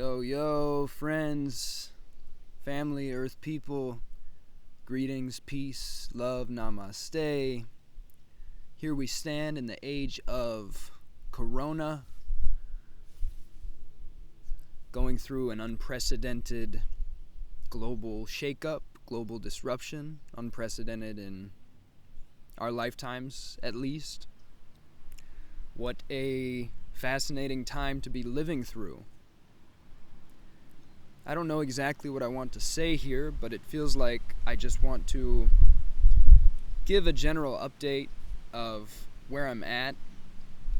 Yo, friends, family, earth people, greetings, peace, love, namaste. Here we stand in the age of Corona, going through an unprecedented global shakeup, global disruption, unprecedented in our lifetimes at least. What a fascinating time to be living through. I don't know exactly what I want to say here, but it feels like I just want to give a general update of where I'm at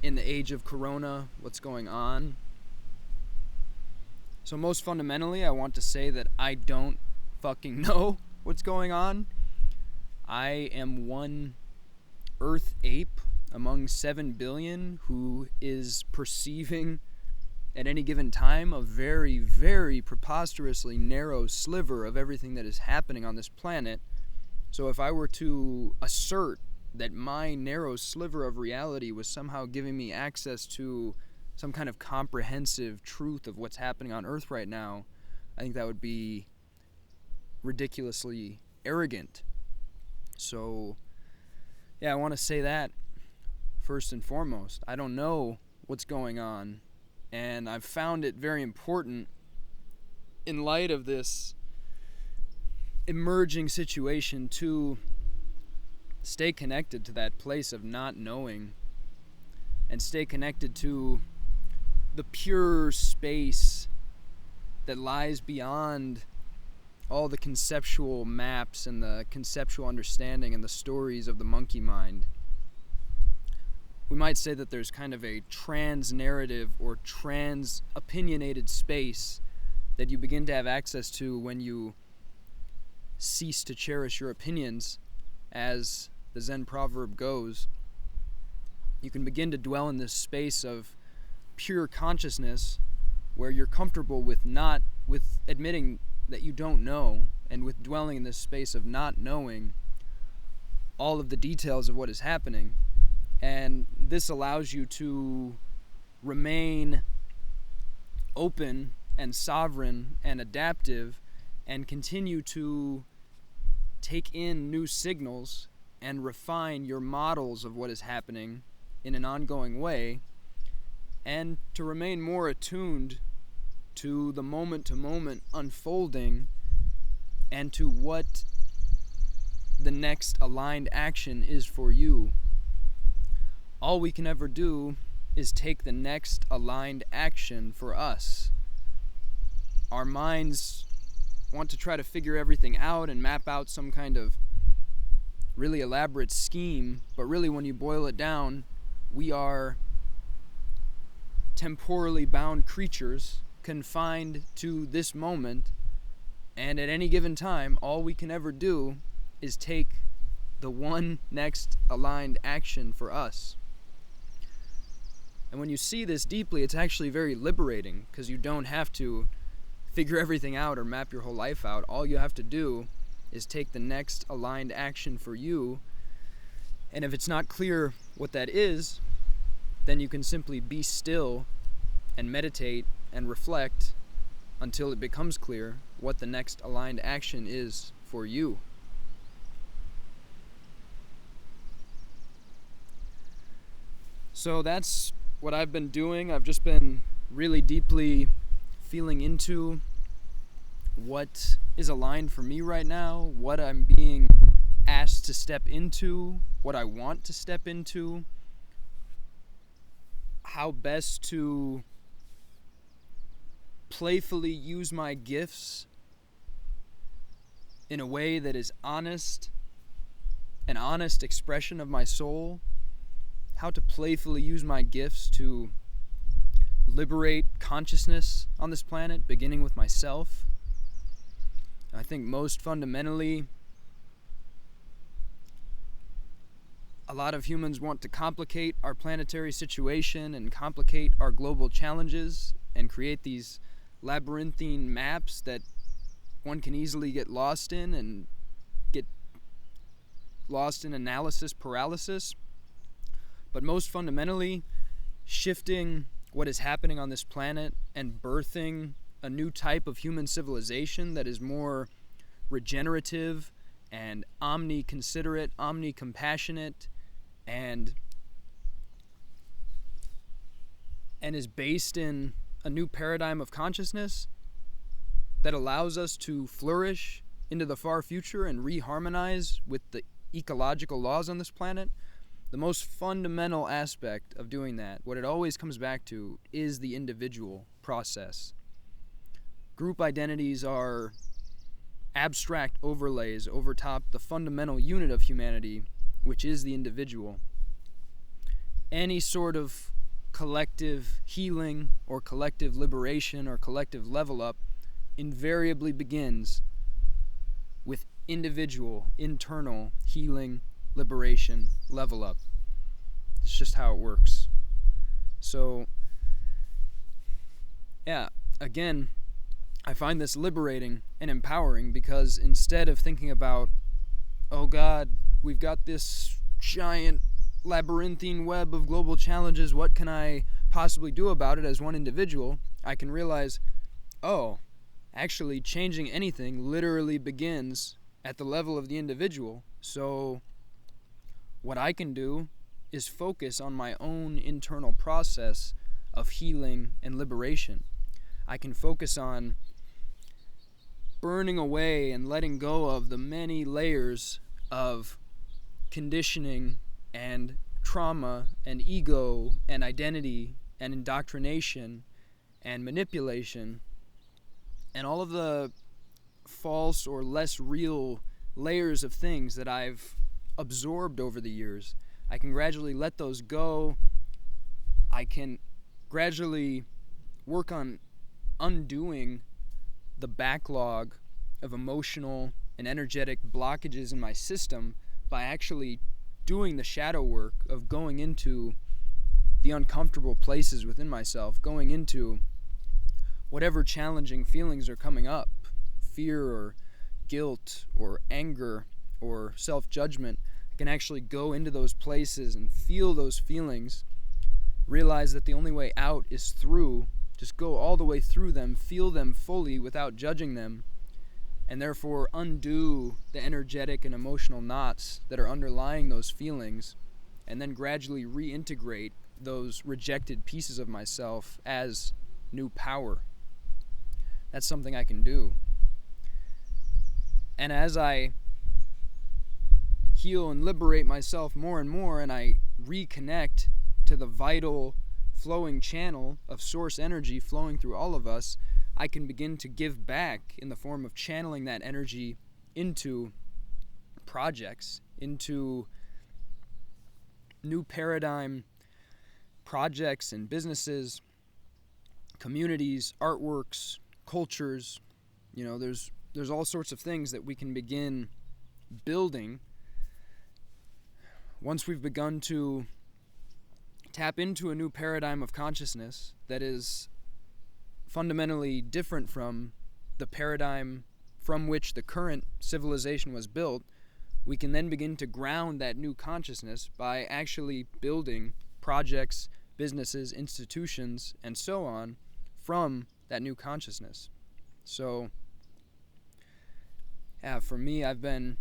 in the age of Corona, what's going on. So most fundamentally, I want to say that I don't fucking know what's going on. I am one Earth ape among 7 billion who is perceiving at any given time a very, very preposterously narrow sliver of everything that is happening on this planet. So if I were to assert that my narrow sliver of reality was somehow giving me access to some kind of comprehensive truth of what's happening on Earth right now, I think that would be ridiculously arrogant. So, yeah, I want to say that first and foremost. I don't know what's going on, and I've found it very important in light of this emerging situation to stay connected to that place of not knowing and stay connected to the pure space that lies beyond all the conceptual maps and the conceptual understanding and the stories of the monkey mind. We might say that there's kind of a trans-narrative or trans-opinionated space that you begin to have access to when you cease to cherish your opinions, as the Zen proverb goes. You can begin to dwell in this space of pure consciousness where you're comfortable with admitting that you don't know, and with dwelling in this space of not knowing all of the details of what is happening. And this allows you to remain open and sovereign and adaptive and continue to take in new signals and refine your models of what is happening in an ongoing way, and to remain more attuned to the moment-to-moment unfolding and to what the next aligned action is for you. All we can ever do is take the next aligned action for us. Our minds want to try to figure everything out and map out some kind of really elaborate scheme, but really when you boil it down, we are temporally bound creatures confined to this moment, and at any given time, all we can ever do is take the one next aligned action for us. And when you see this deeply, it's actually very liberating, because you don't have to figure everything out or map your whole life out. All you have to do is take the next aligned action for you, and if it's not clear what that is, then you can simply be still and meditate and reflect until it becomes clear what the next aligned action is for you. So that's what I've been doing. I've just been really deeply feeling into what is aligned for me right now, what I'm being asked to step into, what I want to step into, how best to playfully use my gifts in a way that is honest, an honest expression of my soul, how to playfully use my gifts to liberate consciousness on this planet, beginning with myself. I think most fundamentally, a lot of humans want to complicate our planetary situation and complicate our global challenges and create these labyrinthine maps that one can easily get lost in and get lost in analysis paralysis. But most fundamentally, shifting what is happening on this planet and birthing a new type of human civilization that is more regenerative and omni-considerate, omni-compassionate, and is based in a new paradigm of consciousness that allows us to flourish into the far future and reharmonize with the ecological laws on this planet. The most fundamental aspect of doing that, what it always comes back to, is the individual process. Group identities are abstract overlays over top the fundamental unit of humanity, which is the individual. Any sort of collective healing or collective liberation or collective level up invariably begins with individual, internal healing, liberation, level up. It's just how it works. So, yeah, again, I find this liberating and empowering because instead of thinking about, oh God, we've got this giant labyrinthine web of global challenges, what can I possibly do about it as one individual, I can realize, oh, actually changing anything literally begins at the level of the individual. So what I can do is focus on my own internal process of healing and liberation. I can focus on burning away and letting go of the many layers of conditioning and trauma and ego and identity and indoctrination and manipulation and all of the false or less real layers of things that I've absorbed over the years. I can gradually let those go. I can gradually work on undoing the backlog of emotional and energetic blockages in my system by actually doing the shadow work of going into the uncomfortable places within myself, going into whatever challenging feelings are coming up, fear or guilt or anger or self-judgment. I can actually go into those places and feel those feelings, realize that the only way out is through, just go all the way through them, feel them fully without judging them, and therefore undo the energetic and emotional knots that are underlying those feelings, and then gradually reintegrate those rejected pieces of myself as new power. That's something I can do. And as I heal and liberate myself more and more, and I reconnect to the vital flowing channel of source energy flowing through all of us, I can begin to give back in the form of channeling that energy into projects, into new paradigm projects and businesses, communities, artworks, cultures. You know, there's all sorts of things that we can begin building once we've begun to tap into a new paradigm of consciousness that is fundamentally different from the paradigm from which the current civilization was built. We can then begin to ground that new consciousness by actually building projects, businesses, institutions, and so on from that new consciousness. So, yeah, for me, I've been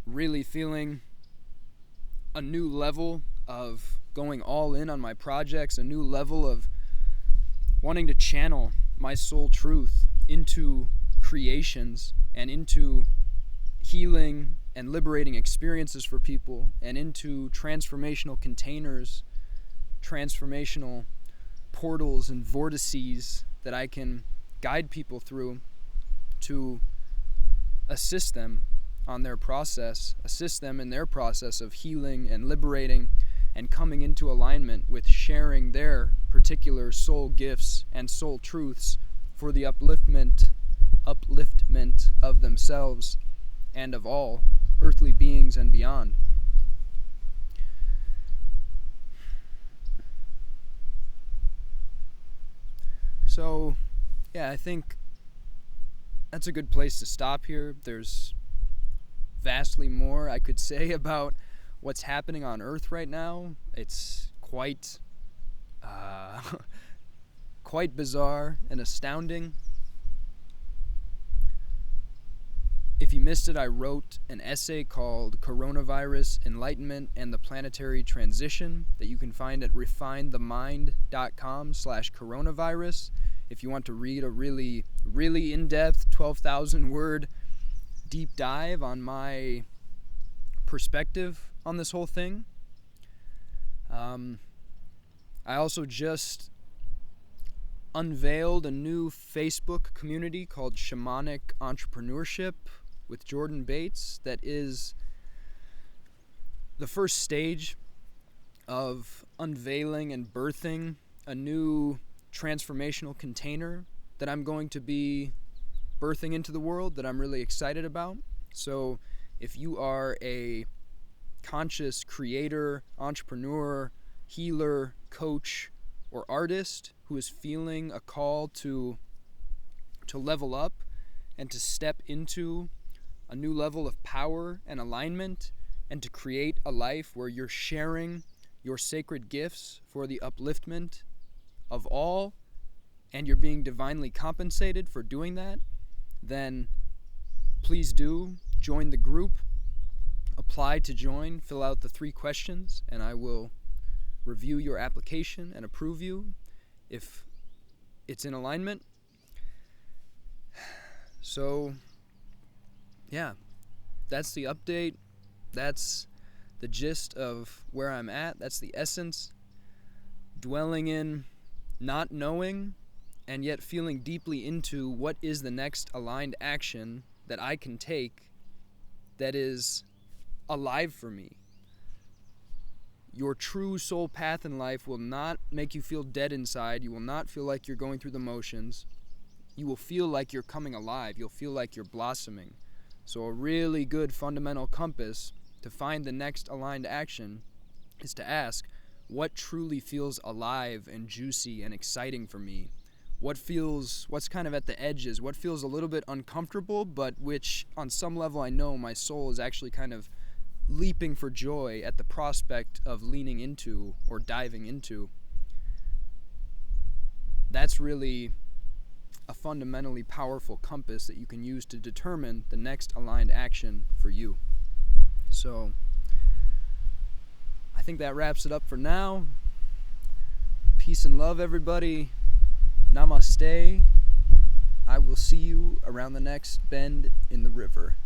really feeling a new level of going all in on my projects, a new level of wanting to channel my soul truth into creations and into healing and liberating experiences for people and into transformational containers, transformational portals and vortices that I can guide people through to assist them on their process, assist them in their process of healing and liberating and coming into alignment with sharing their particular soul gifts and soul truths for the upliftment of themselves and of all earthly beings and beyond. So, yeah, I think that's a good place to stop here. There's vastly more I could say about what's happening on Earth right now. It's quite quite bizarre and astounding. If you missed it, I wrote an essay called Coronavirus, Enlightenment, and the Planetary Transition that you can find at refinethemind.com/coronavirus. If you want to read a really, really in-depth 12,000 word deep dive on my perspective on this whole thing. I also just unveiled a new Facebook community called Shamanic Entrepreneurship with Jordan Bates that is the first stage of unveiling and birthing a new transformational container that I'm going to be birthing into the world that I'm really excited about. So if you are a conscious creator, entrepreneur, healer, coach, or artist who is feeling a call to level up and to step into a new level of power and alignment, and to create a life where you're sharing your sacred gifts for the upliftment of all, and you're being divinely compensated for doing that, then please do join the group. Apply to join, fill out the 3 questions, and I will review your application and approve you if it's in alignment. So, yeah, that's the update. That's the gist of where I'm at. That's the essence. Dwelling in not knowing and yet feeling deeply into what is the next aligned action that I can take that is alive for me. Your true soul path in life will not make you feel dead inside. You will not feel like you're going through the motions. You will feel like you're coming alive. You'll feel like you're blossoming. So a really good fundamental compass to find the next aligned action is to ask, what truly feels alive and juicy and exciting for me? What's kind of at the edges? What feels a little bit uncomfortable, but which on some level I know my soul is actually kind of leaping for joy at the prospect of leaning into or diving into. That's really a fundamentally powerful compass that you can use to determine the next aligned action for you. So I think that wraps it up for now. Peace and love, everybody. Namaste. I will see you around the next bend in the river.